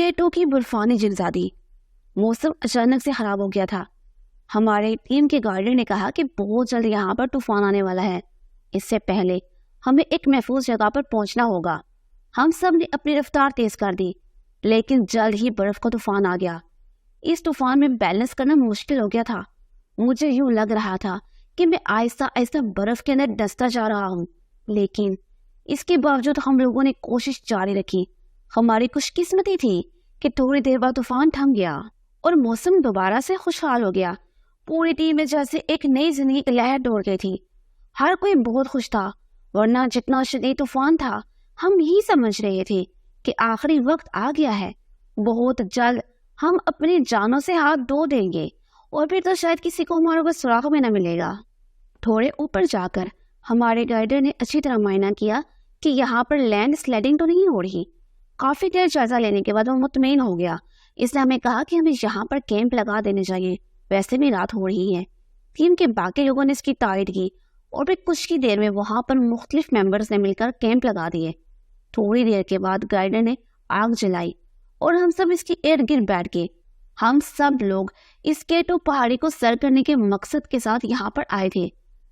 K2 کی برفانی جلزادی۔ موسم اچانک سے خراب ہو گیا تھا۔ ہمارے ٹیم کے گائیڈر نے کہا کہ بہت جلد یہاں پر طوفان آنے والا ہے، اس سے پہلے ہمیں ایک محفوظ جگہ پر پہنچنا ہوگا۔ ہم سب نے اپنی رفتار تیز کر دی، لیکن جلد ہی برف کا طوفان آ گیا۔ اس طوفان میں بیلنس کرنا مشکل ہو گیا تھا۔ مجھے یوں لگ رہا تھا کہ میں آہستہ آہستہ برف کے اندر ڈستا جا رہا ہوں، لیکن اس کے باوجود ہم لوگوں نے کوشش جاری رکھی۔ ہماری خوش قسمتی تھی کہ تھوڑی دیر بعد طوفان تھم گیا اور موسم دوبارہ سے خوشحال ہو گیا۔ پوری ٹیم میں جیسے ایک نئی زندگی کی لہر دوڑ گئی تھی۔ ہر کوئی بہت خوش تھا، ورنہ جتنا شدید طوفان تھا ہم یہی سمجھ رہے تھے کہ آخری وقت آ گیا ہے، بہت جلد ہم اپنی جانوں سے ہاتھ دھو دیں گے اور پھر تو شاید کسی کو ہمارے کو سراغ میں نہ ملے گا۔ تھوڑے اوپر جا کر ہمارے گائیڈر نے اچھی طرح معائنہ کیا کہ یہاں پر لینڈ سلائڈنگ تو نہیں ہو رہی۔ کافی دیر جائزہ لینے کے بعد وہ مطمئن ہو گیا۔ اس نے ہمیں کہا کہ ہمیں یہاں پر کیمپ لگا دینے چاہیے، ویسے بھی رات ہو رہی ہے۔ ٹیم کے باقی لوگوں نے اس کی تائید کی اور پھر کچھ ہی دیر میں وہاں پر مختلف ممبرز نے مل کر کیمپ لگا دیے۔ تھوڑی دیر کے بعد گائیڈر نے آگ جلائی اور ہم سب اس کی ارد گرد بیٹھ گئے۔ ہم سب لوگ اس K2 پہاڑی کو سر کرنے کے مقصد کے ساتھ یہاں پر آئے تھے۔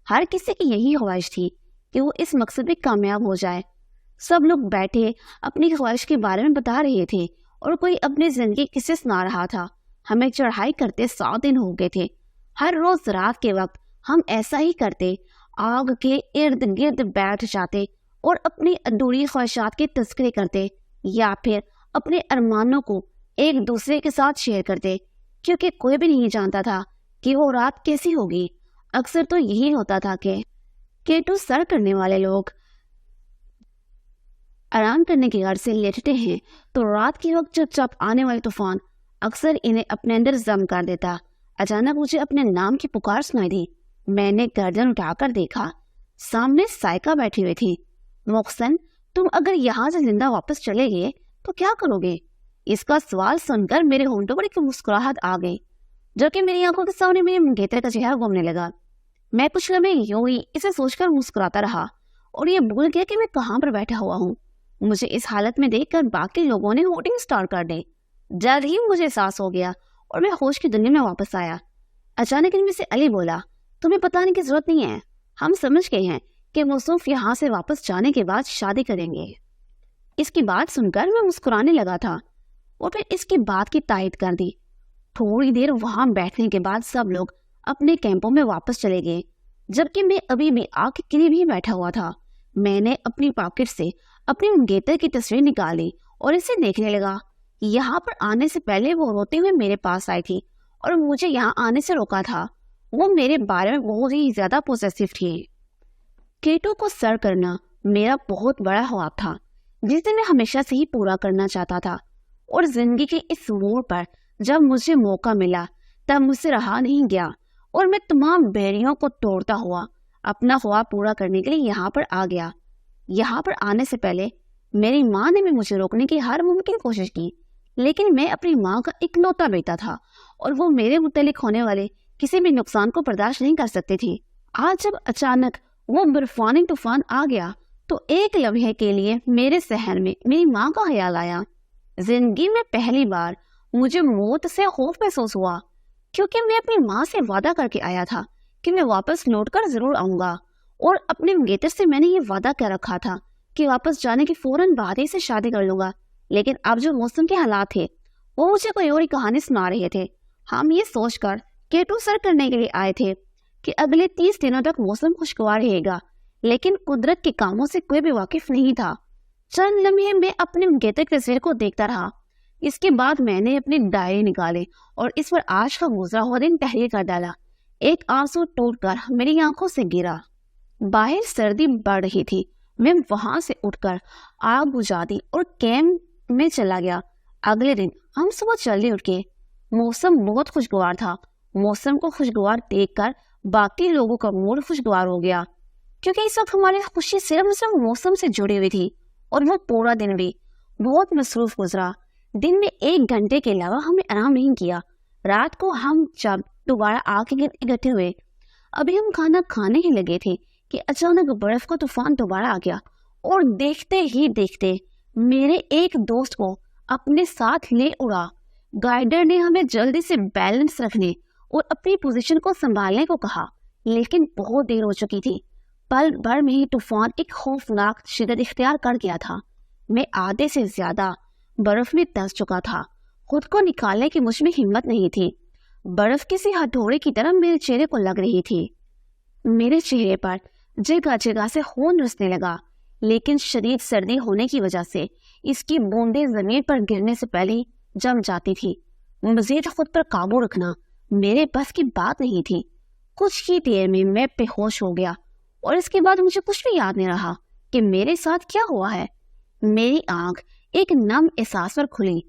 ہر کسی کی یہی خواہش تھی کہ وہ اس مقصد میں کامیاب ہو جائے۔ سب لوگ بیٹھے اپنی خواہش کے بارے میں بتا رہے تھے اور کوئی اپنی زندگی قصے سنا رہا تھا۔ ہمیں چڑھائی کرتے 7 دن ہو گئے تھے۔ ہر روز رات کے وقت ہم ایسا ہی کرتے، آگ کے ارد گرد بیٹھ جاتے اور اپنی ادھوری خواہشات کے تذکرے کرتے یا پھر اپنے ارمانوں کو ایک دوسرے کے ساتھ شیئر کرتے، کیونکہ کوئی بھی نہیں جانتا تھا کہ وہ رات کیسی ہوگی۔ اکثر تو یہی ہوتا تھا کہ K2 سر کرنے والے لوگ آرام کرنے کی غرض سے لیٹتے ہیں تو رات کے وقت چپ چپ آنے والے طوفان اکثر انہیں اپنے اندر ضم کر دیتا۔ اچانک مجھے اپنے نام کی پکار سنائی دی۔ میں نے گردن اٹھا کر دیکھا، سامنے سائقہ بیٹھی ہوئی تھی۔ محسن، تم اگر یہاں سے زندہ واپس چلے گئے تو کیا کرو گے؟ اس کا سوال سن کر میرے ہونٹوں پر ایک مسکراہٹ آ گئی، جو کہ میری آنکھوں کے سامنے میرے منگیتر کا چہرہ گھومنے لگا۔ میں کچھ لمحے یوں ہی اسے سوچ کر مسکراتا رہا اور یہ بھول گیا کہ میں کہاں پر بیٹھا ہوا ہوں۔ مجھے اس حالت میں دیکھ کر باقی لوگوں نے ہوٹنگ سٹارٹ کر دی۔ جلد ہی مجھے احساس ہو گیا اور میں ہوش کی دنیا میں واپس آیا۔ اچانک ان میں سے علی بولا، تمہیں بتانے کی ضرورت نہیں ہے، ہم سمجھ گئے ہیں کہ موصوف یہاں سے واپس جانے کے بعد شادی کریں گے۔ اس کی بات سن کر میں مسکرانے لگا تھا اور پھر اس کی بات کی تائید کر دی۔ تھوڑی دیر وہاں بیٹھنے کے بعد سب لوگ اپنے کیمپوں میں واپس چلے گئے، جبکہ میں ابھی بھی آگ کے قریب ہی بیٹھا ہوا تھا۔ میں نے اپنی پاکٹ سے اپنی منگیتر کی تصویر نکالی اور اسے دیکھنے لگا۔ یہاں پر آنے سے پہلے وہ روتے ہوئے میرے پاس آئی تھی اور مجھے یہاں آنے سے روکا تھا۔ وہ میرے بارے میں بہت ہی زیادہ پوزیسو تھی۔ K2 کو سر کرنا میرا بہت بڑا خواب تھا، جسے میں ہمیشہ سے ہی پورا کرنا چاہتا تھا، اور زندگی کے اس موڑ پر جب مجھے موقع ملا تب مجھ سے رہا نہیں گیا اور میں تمام بیریوں کو توڑتا ہوا اپنا خواب پورا کرنے کے لیے یہاں پر آ گیا۔ یہاں پر آنے سے پہلے میری ماں نے بھی مجھے روکنے کی ہر ممکن کوشش کی، لیکن میں اپنی ماں کا اکلوتا بیٹا تھا اور وہ میرے متعلق ہونے والے کسی بھی نقصان کو برداشت نہیں کر سکتی تھی۔ آج جب اچانک وہ برفانی طوفان آ گیا تو ایک لمحے کے لیے میرے ذہن میں میری ماں کا خیال آیا۔ زندگی میں پہلی بار مجھے موت سے خوف محسوس ہوا، کیونکہ میں اپنی ماں سے وعدہ کر کے آیا تھا کہ میں واپس لوٹ کر ضرور آؤں گا، اور اپنے منگیتر سے میں نے یہ وعدہ کر رکھا تھا کہ واپس جانے کے فوراً بعد ہی سے شادی کر لوں گا۔ لیکن اب جو موسم کے حالات تھے وہ مجھے کوئی اور ہی کہانی سنا رہے تھے۔ ہم یہ سوچ کر K2 سر کرنے کے لیے آئے تھے کہ اگلے 30 دنوں تک موسم خوشگوار رہے گا، لیکن قدرت کے کاموں سے کوئی بھی واقف نہیں تھا۔ چند لمحے میں اپنے منگیتر کی تصویر کو دیکھتا رہا۔ اس کے بعد میں نے اپنی ڈائری نکالی اور اس پر آج کا گزرا ہوا دن تحریر کر ڈالا۔ ایک آنسو ٹوٹ کر میری آنکھوں سے گرا۔ باہر سردی بڑھ رہی تھی۔ میں وہاں سے اٹھ کر آگ بجھا دی اور کیمپ میں چلا گیا۔ اگلے دن ہم صبح جلدی اٹھ گئے۔ موسم بہت خوشگوار تھا۔ موسم کو خوشگوار دیکھ کر باقی لوگوں کا موڈ خوشگوار ہو گیا، کیونکہ اس وقت ہماری خوشی صرف موسم سے جڑی ہوئی تھی، اور وہ پورا دن بھی بہت مصروف گزرا۔ دن میں 1 گھنٹے کے علاوہ ہم نے آرام نہیں کیا۔ رات کو ہم جب دوبارہ آگ کے گرد اکٹھے ہوئے، ابھی ہم کھانا کھانے ہی لگے تھے کہ اچانک برف کا طوفان دوبارہ آ گیا، اور دیکھتے ہی دیکھتے میرے ایک دوست کو اپنے ساتھ لے اڑا۔ گائیڈر نے ہمیں جلدی سے بیلنس رکھنے اور اپنی پوزیشن کو سنبھالنے کو کہا، لیکن بہت دیر ہو چکی تھی۔ پل بھر میں ہی طوفان ایک خوفناک شدت اختیار کر گیا تھا۔ میں آدھے سے زیادہ برف میں دھس چکا تھا۔ خود کو نکالنے کی مجھ میں ہمت نہیں تھی۔ برف کسی ہتھوڑے کی طرح میرے چہرے کو لگ رہی تھی۔ میرے چہرے پر جگہ جگہ سے خون رسنے لگا، لیکن شدید سردی ہونے کی وجہ سے اس کی بوندیں زمین پر گرنے سے پہلے ہی جم جاتی تھی۔ مزید خود پر قابو رکھنا میرے بس کی بات نہیں تھی۔ کچھ ہی دیر میں میں بے ہوش ہو گیا اور اس کے بعد مجھے کچھ بھی یاد نہیں رہا کہ میرے ساتھ کیا ہوا ہے۔ میری آنکھ ایک نم احساس پر کھلی۔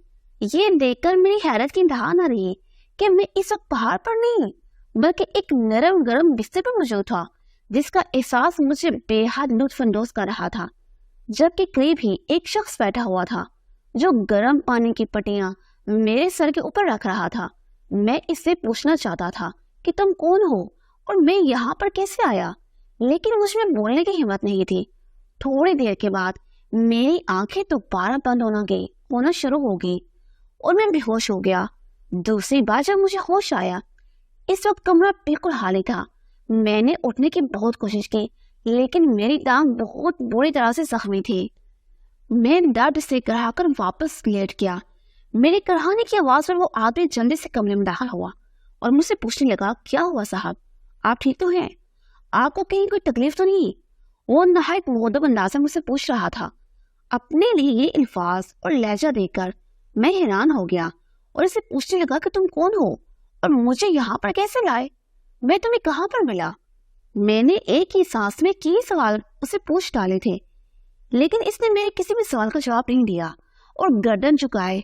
یہ دیکھ کر میری حیرت کی انتہا نہ رہی کہ میں اس وقت پہاڑ پر نہیں بلکہ ایک نرم گرم بستر پر موجود تھا، جس کا احساس مجھے بے حد لطف اندوز کر رہا تھا۔ جبکہ قریب ہی ایک شخص بیٹھا ہوا تھا جو گرم پانی کی پٹیاں میرے سر کے اوپر رکھ رہا تھا۔ میں اس سے پوچھنا چاہتا تھا کہ تم کون ہو اور میں یہاں پر کیسے آیا، لیکن مجھ میں بولنے کی ہمت نہیں تھی۔ تھوڑی دیر کے بعد میری آنکھیں دوبارہ بند ہونا شروع ہو گئی اور میں بے ہوش ہو گیا۔ دوسری بار جب مجھے ہوش آیا، اس وقت کمرہ بالکل خالی تھا۔ میں نے اٹھنے کی بہت کوشش کی، لیکن میری ٹانگ بہت بری طرح سے زخمی تھی۔ میں درد سے کڑا کر واپس لیٹ گیا۔ میرے کڑھانے کی آواز پر وہ آدمی جلدی سے کمرے میں داخل ہوا اور مجھ سے پوچھنے لگا، کیا ہوا صاحب، آپ ٹھیک تو ہیں؟ آپ کو کہیں کوئی تکلیف تو نہیں؟ وہ نہایت مؤدب انداز سے مجھ سے پوچھ رہا تھا۔ اپنے لیے یہ الفاظ اور لہجہ دیکھ کر میں حیران ہو گیا اور اسے پوچھنے لگا کہ تم کون ہو اور مجھے یہاں پر کیسے لائے؟ میں تمہیں کہاں پر ملا؟ میں نے ایک ہی سانس میں کئی سوال اسے پوچھ ڈالے تھے، لیکن اس نے میرے کسی بھی سوال کا جواب نہیں دیا اور گردن جھکائے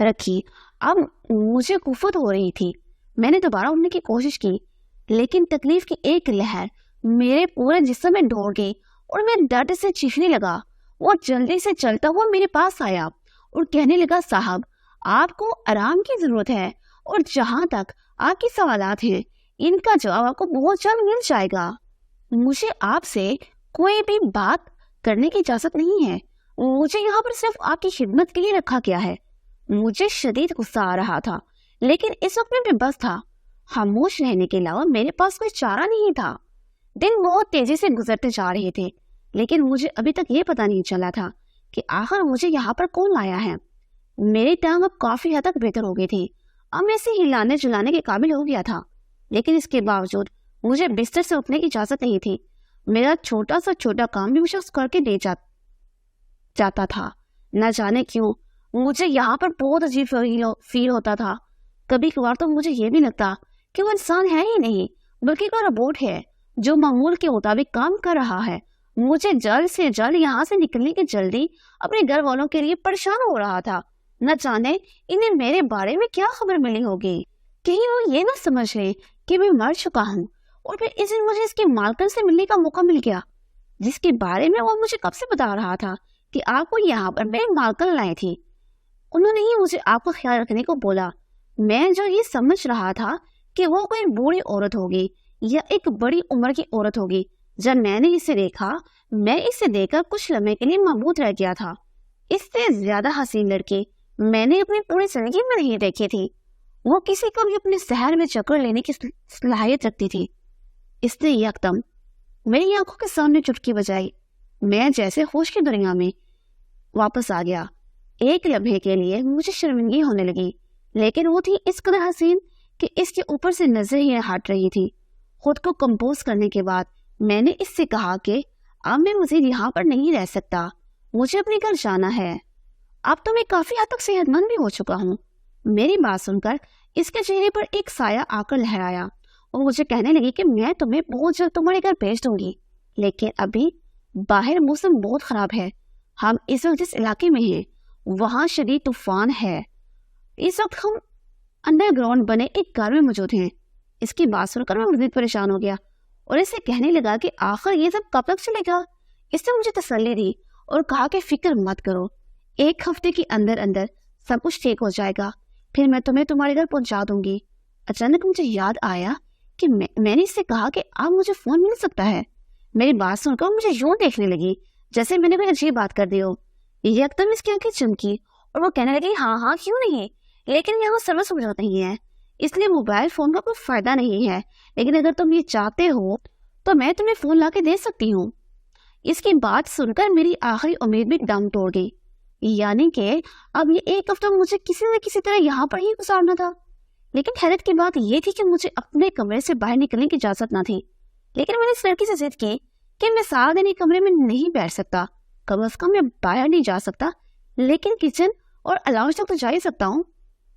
رکھی۔ اب مجھے کفت ہو رہی تھی۔ میں نے دوبارہ اٹھنے کی کوشش کی، لیکن تکلیف کی ایک لہر میرے پورے جسم میں دوڑ گئی اور میں درد سے چیخنے لگا۔ وہ جلدی سے چلتا ہوا میرے پاس آیا اور کہنے لگا، صاحب آپ کو آرام کی ضرورت ہے اور جہاں تک آپ کے سوالات ہیں ان کا جواب آپ کو بہت جلد مل جائے گا۔ مجھے آپ سے کوئی بھی بات کرنے کی اجازت نہیں ہے۔ مجھے یہاں پر صرف آپ کی خدمت کے لیے رکھا گیا ہے۔ مجھے شدید غصہ آ رہا تھا، لیکن اس وقت میں بے بس تھا۔ خاموش رہنے کے علاوہ میرے پاس کوئی چارہ نہیں تھا۔ دن بہت تیزی سے گزرتے جا رہے تھے، لیکن مجھے ابھی تک یہ پتہ نہیں چلا تھا کہ آخر مجھے یہاں پر کون لایا ہے۔ میری ٹانگ اب کافی حد تک بہتر ہو گئی تھی۔ اب میں اسے ہلانے جلانے کے قابل ہو گیا تھا، لیکن اس کے باوجود مجھے بستر سے اٹھنے کی اجازت نہیں تھی۔ میرا چھوٹا سا چھوٹا کام بھی مجھے کر کے دے جاتا تھا۔ نہ جانے کیوں مجھے یہاں پر بہت عجیب فیل ہوتا تھا۔ کبھی کبھار تو مجھے یہ بھی لگتا کہ وہ انسان ہے ہی نہیں بلکہ کوئی روبوٹ ہے جو معمول کے مطابق کام کر رہا ہے۔ مجھے جلد سے جلد یہاں سے نکلنے کی جلدی اپنے گھر والوں کے لیے پریشان ہو رہا تھا۔ نہ جانے انہیں میرے بارے میں کیا خبر ملی ہوگی، کہیں وہ یہ نہ سمجھ لیں کہ میں مر چکا ہوں اور پھر اس دن مجھے اس کے مالکن سے ملنے کا موقع مل گیا، جس کے بارے میں وہ مجھے کب سے بتا رہا تھا کہ آپ کو یہاں پر میرے مالکن لائے تھی۔ انہوں نے ہی مجھے آپ کا خیال رکھنے کو بولا۔ میں جو یہ سمجھ رہا تھا کہ وہ کوئی بوڑھی عورت ہوگی یا ایک بڑی عمر کی عورت ہوگی، جب میں نے اسے دیکھا، میں اسے دیکھ کر کچھ لمحے کے لیے مبہوت رہ گیا تھا۔ اس سے زیادہ حسین لڑکی میں نے اپنی پوری زندگی میں نہیں دیکھی تھی۔ وہ کسی کو بھی اپنے شہر میں چکر لینے کی صلاحیت رکھتی تھی۔ اس نے یکدم میری آنکھوں کے سامنے چٹکی بجائی۔ میں جیسے ہوش کی دنیا میں واپس آ گیا۔ ایک لمحے کے لیے مجھے شرمندگی ہونے لگی، لیکن وہ تھی اس قدر حسین کہ اس کے اوپر سے نظر ہی نہ ہٹ رہی تھی۔ خود کو کمپوز کرنے کے بعد میں نے اس سے کہا کہ اب میں مزید یہاں پر نہیں رہ سکتا، مجھے اپنے گھر جانا ہے۔ اب تو میں کافی حد تک صحت مند بھی ہو چکا ہوں۔ میری بات سن کر اس کے چہرے پر ایک سایہ آ کر لہرایا اور مجھے کہنے لگی کہ میں تمہیں بہت جلد تمہارے گھر بھیج دوں گی، لیکن ابھی باہر موسم بہت خراب ہے۔ ہم اس وقت جس علاقے میں ہیں وہاں شدید طوفان ہے۔ اس وقت ہم انڈر گراؤنڈ بنے ایک گھر میں موجود ہیں۔ اس کی بات سن کر میں مزید پریشان ہو گیا اور اسے کہنے لگا کہ آخر یہ سب کب تک چلے گا۔ اس نے مجھے تسلی دی اور کہا کہ فکر مت کرو، 1 ہفتے کے اندر اندر سب کچھ ٹھیک ہو جائے گا، پھر میں تمہیں تمہارے گھر پہنچا دوں گی۔ اچانک مجھے یاد آیا کہ میں نے اس سے کہا کہ اب مجھے فون مل سکتا ہے۔ میری بات سن کر مجھے یوں دیکھنے لگی جیسے میں نے کوئی عجیب بات کر دی ہو۔ یکدم اس کی آنکھیں چمکی اور وہ کہنے لگی ہاں ہاں کیوں نہیں، لیکن یہاں سروس موجود نہیں ہے، اس لیے موبائل فون کا کوئی فائدہ نہیں ہے، لیکن اگر تم یہ چاہتے ہو تو میں تمہیں فون لا کے دے سکتی ہوں۔ اس کی بات سن کر میری آخری امید بھی دم توڑ گئی، یعنی کہ اب یہ ایک ہفتہ مجھے کسی نہ کسی طرح یہاں پر ہی گزارنا تھا۔ لیکن حیرت کی بات یہ تھی کہ مجھے اپنے کمرے سے باہر نکلنے کی اجازت نہ تھی، لیکن میں نے اس لڑکی سے ضد کی کہ میں سارا دن ایک کمرے میں نہیں بیٹھ سکتا، کم از کم میں باہر نہیں جا سکتا، لیکن کچن اور الاؤنج تک تو جا ہی سکتا ہوں۔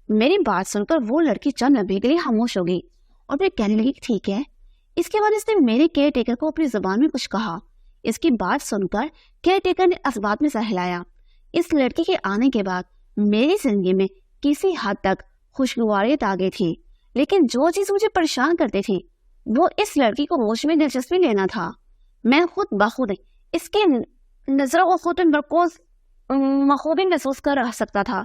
میری بات سن کر وہ لڑکی چند لمحے کے لیے خاموش ہو گئی اور پھر کہنے لگی ٹھیک ہے۔ اس کے بعد اس نے میرے کیئر ٹیکر کو اپنی زبان میں کچھ کہا۔ اس کی بات سن کر کیئر ٹیکر نے اسباب میں سر ہلایا۔ اس لڑکی کے آنے کے بعد میری زندگی میں کسی حد تک خوشگواریت آ گئی تھی، لیکن جو چیز مجھے پریشان کرتی تھی وہ اس لڑکی کو ہوش میں دلچسپی لینا تھا۔ میں خود بخود اس کے نظروں کو خود بخوبی محسوس کر رہ سکتا تھا۔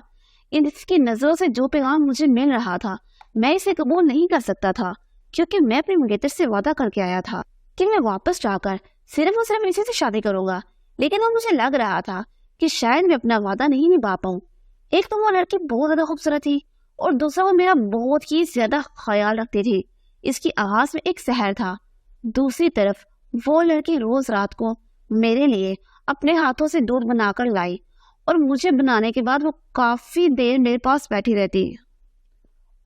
اس کی نظروں سے جو پیغام مجھے مل رہا تھا میں اسے قبول نہیں کر سکتا تھا، کیونکہ میں اپنے منگیتر سے وعدہ کر کے آیا تھا کہ میں واپس جا کر صرف اور صرف اسی سے شادی کروں گا، لیکن اب مجھے لگ رہا تھا کہ شاید میں اپنا وعدہ نہیں نبھا پاؤں۔ ایک تو وہ لڑکی بہت زیادہ خوبصورت تھی اور دوسرا وہ میرا بہت ہی زیادہ خیال رکھتی تھی۔ اس کی آواز میں ایک سحر تھا۔ دوسری طرف وہ لڑکی روز رات کو میرے لیے اپنے ہاتھوں سے دودھ بنا کر لائی اور مجھے بنانے کے بعد وہ کافی دیر میرے پاس بیٹھی رہتی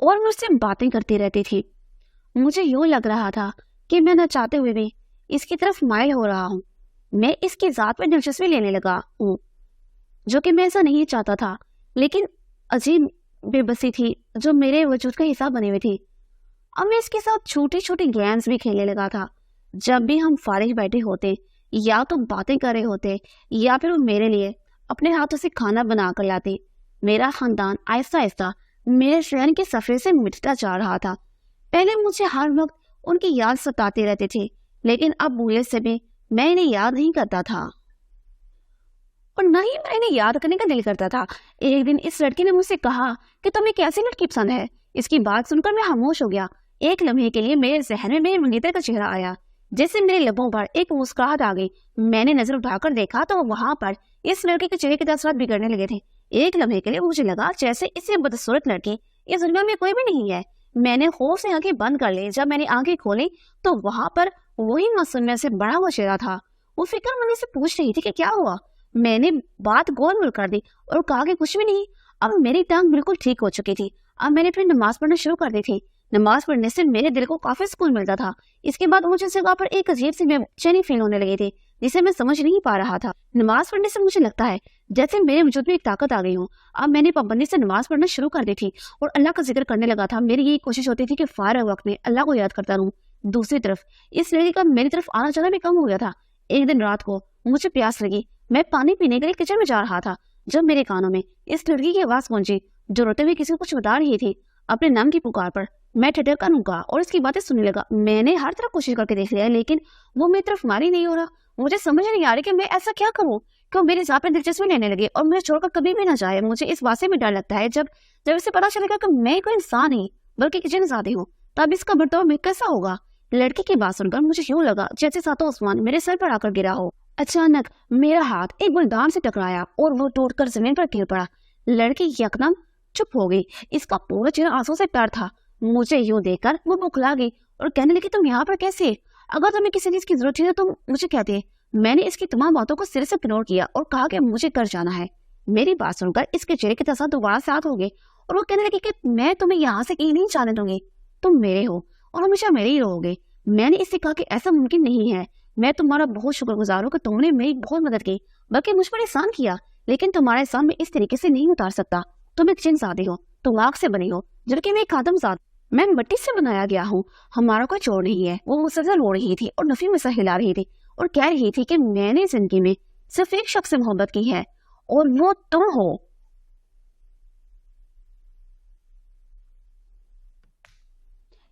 اور مجھ سے باتیں کرتی رہتی تھی۔ مجھے یوں لگ رہا تھا کہ میں نہ چاہتے ہوئے بھی اس کی طرف مائل ہو رہا ہوں۔ میں اس کی ذات میں دلچسپی لینے لگا ہوں، جو کہ میں ایسا نہیں چاہتا تھا، لیکن عجیب بے بسی تھی جو میرے وجود کا حصہ بنی ہوئی تھی۔ اب میں اس کے ساتھ چھوٹی چھوٹی گیمز بھی کھیلنے لگا تھا۔ جب بھی ہم فارغ بیٹھے ہوتے یا تو باتیں کر رہے ہوتے یا پھر وہ میرے لیے اپنے ہاتھوں سے کھانا بنا کر لاتے، میرا خاندان آہستہ آہستہ میرے شہر کے سفر سے مٹتا جا رہا تھا۔ پہلے مجھے ہر وقت ان کی یاد ستاتی رہتی تھی، لیکن اب بھولے سے بھی میں انہیں یاد نہیں کرتا تھا اور نہ ہی میں انہیں یاد کرنے کا دل کرتا تھا۔ ایک دن اس لڑکی نے مجھ سے کہا کہ تمہیں کیسی لڑکی پسند ہے؟ اس کی بات سن کر میں خاموش ہو گیا۔ ایک لمحے کے لیے میرے ذہن میں میرے منگیتر کا چہرہ آیا، جیسے میرے لبوں پر ایک مسکراہٹ آ گئی۔ میں نے نظر اٹھا کر دیکھا تو وہاں پر اس لڑکی کے چہرے کے تاثرات بگڑنے لگے تھے۔ ایک لمحے کے لیے مجھے لگا جیسے اس سے بدصورت لڑکی اس دنیا میں کوئی بھی نہیں ہے۔ میں نے خوف سے آنکھیں بند کر لی۔ جب میں نے آنکھیں کھولی تو وہاں پر وہی معصومیت سے بڑا ہوا چہرہ تھا۔ وہ فکر مندی سے پوچھ رہی تھی کہ کیا ہوا۔ میں نے بات گول مول کر دی اور کہا کہ کچھ بھی نہیں۔ اب میری ٹانگ بالکل ٹھیک ہو چکی تھی۔ اب میں نے پھر نماز پڑھنا شروع کر دی تھی۔ نماز پڑھنے سے میرے دل کو کافی سکون ملتا تھا۔ اس کے بعد مجھے اس جگہ پر ایک عجیب سی بے چینی فیل ہونے لگی تھی جسے میں سمجھ نہیں پا رہا تھا۔ نماز پڑھنے سے مجھے لگتا ہے جیسے میرے وجود میں ایک طاقت آ گئی ہوں۔ اب میں نے پابندی سے نماز پڑھنا شروع کر دی تھی اور اللہ کا ذکر کرنے لگا تھا۔ میری یہی کوشش ہوتی تھی کہ فارغ وقت میں اللہ کو یاد کرتا رہوں۔ دوسری طرف اس لڑکی کا میری طرف آنا جانا بھی کم ہو گیا تھا۔ ایک دن رات کو مجھے پیاس لگی۔ میں پانی پینے کے لیے کچن میں جا رہا تھا جب میرے کانوں میں اس لڑکی کی آواز پہنچی جو روتے ہوئے کسی کو کچھ بتا رہی تھی۔ اپنے نام کی پکار پر میں ٹھٹر کر رکا اور اس کی باتیں سننے لگا۔ میں نے ہر طرف کوشش کر کے دیکھ لیا لیکن وہ میری طرف ماری نہیں ہو رہا۔ مجھے سمجھ نہیں آ رہی کہ میں ایسا کیا کروں کہ وہ میری ذات میں دلچسپی لینے لگے اور مجھے چھوڑ کر کبھی بھی نہ جائے۔ مجھے اس بات سے بھی ڈر لگتا ہے جب اسے پتا چلے گا کہ میں کوئی انسان نہیں بلکہ کچن ذاتی ہوں، تب اس کا برتاؤ میں کیسا ہوگا۔ لڑکی کی بات سن کر مجھے یوں لگا جیسے ساتوں آسمان میرے سر پر آ کر گرا ہو۔ اچانک میرا ہاتھ ایک گلدان سے ٹکرایا اور وہ ٹوٹ کر زمین پر گر پڑا۔ لڑکی یکدم چپ ہو گئی۔ اس کا پورا چہرہ آنسوں سے تر تھا۔ مجھے یوں دیکھ کر وہ بکھلا گئی اور کہنے لگی تم یہاں پر کیسے؟ اگر تمہیں کسی چیز کی ضرورت تھی تو مجھے کہتے۔ میں نے اس کی تمام باتوں کو سرے سے اگنور کیا اور کہا کہ مجھے گھر جانا ہے۔ میری بات سن کر اس کے چہرے کے تاثرات دوبارہ ساتھ ہو گئے اور وہ کہنے لگی کہ میں تمہیں یہاں سے کہیں نہیں جانے دوں گی، تم میرے ہو اور ہمیشہ میرے ہی رہو گے۔ میں نے اس سے کہا کہ ایسا ممکن نہیں ہے۔ میں تمہارا بہت شکر گزار ہوں کہ تم نے میری بہت مدد کی، بلکہ مجھ پر احسان کیا، لیکن تمہارا احسان میں اس طریقے سے نہیں اتار سکتا۔ تم ایک جن زادی ہو، تم آگ سے بنی ہو جبکہ میں ایک آدم زاد، میں مٹی سے بنایا گیا ہوں۔ ہمارا کوئی چور نہیں ہے۔ وہ مسلسل رو رہی تھی اور نفی میں سر ہلا رہی تھی اور کہہ رہی تھی کہ میں نے زندگی میں صرف ایک شخص سے محبت کی ہے اور وہ تم ہو۔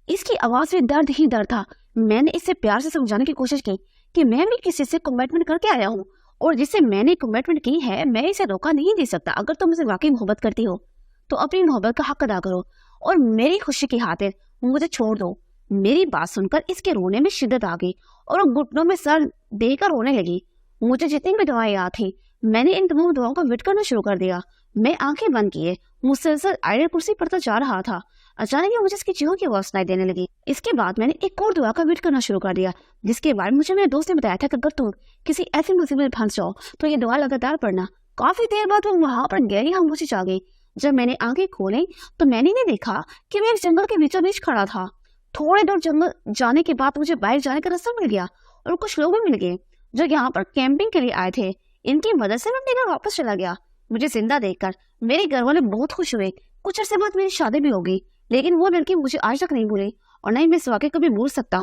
اس کی آواز میں درد ہی درد تھا۔ میں نے اسے پیار سے سمجھانے کی کوشش کی کہ میں بھی کسی سے کمٹمنٹ کر کے آیا ہوں اور جسے میں نے کمٹمنٹ کی ہے میں اسے دھوکہ نہیں دے سکتا۔ اگر تم اسے واقعی محبت کرتی ہو تو اپنی محبت کا حق ادا کرو اور میری خوشی کی خاطر مجھے چھوڑ دو۔ میری بات سن کر اس کے رونے میں شدت آ گئی اور وہ گھٹنوں میں سر دے کر رونے لگی۔ مجھے جتنی بھی دعائیں یاد تھیں میں نے ان تمام دعاؤں کو وٹ کرنا شروع کر دیا۔ میں آنکھیں بند کیے مسلسل آئیڈل کرسی پڑھتا جا رہا تھا. اچانک یہ مجھے اس کی چیخوں کی آواز سنائی دینے لگی. اس کے بعد میں نے ایک اور دعا کا ویٹ کرنا شروع کر دیا جس کے بارے میں مجھے میرے دوست نے بتایا تھا کہ اگر تم کسی ایسی مصیبت میں پھنس جاؤ تو یہ دعا لگاتار پڑھنا. کافی دیر بعد وہ وہاں پر گہری خاموشی چھا گئی. جب میں نے آنکھیں کھولیں تو میں نے دیکھا کہ میں ایک جنگل کے بیچوں بیچ کھڑا تھا. تھوڑے دور جنگل جانے کے بعد مجھے باہر جانے کا راستہ مل گیا اور کچھ لوگ بھی مل گئے جو یہاں پر کیمپنگ کے لیے آئے تھے. ان کی مدد سے میں اپنے گھر واپس چلا گیا. مجھے زندہ دیکھ کر میرے گھر والے بہت خوش ہوئے. کچھ عرصے بعد میری شادی بھی ہو گئی لیکن وہ لڑکی مجھے آج تک نہیں بھولی اور نہ ہی میں اس واقعے کو بھی بھول سکتا.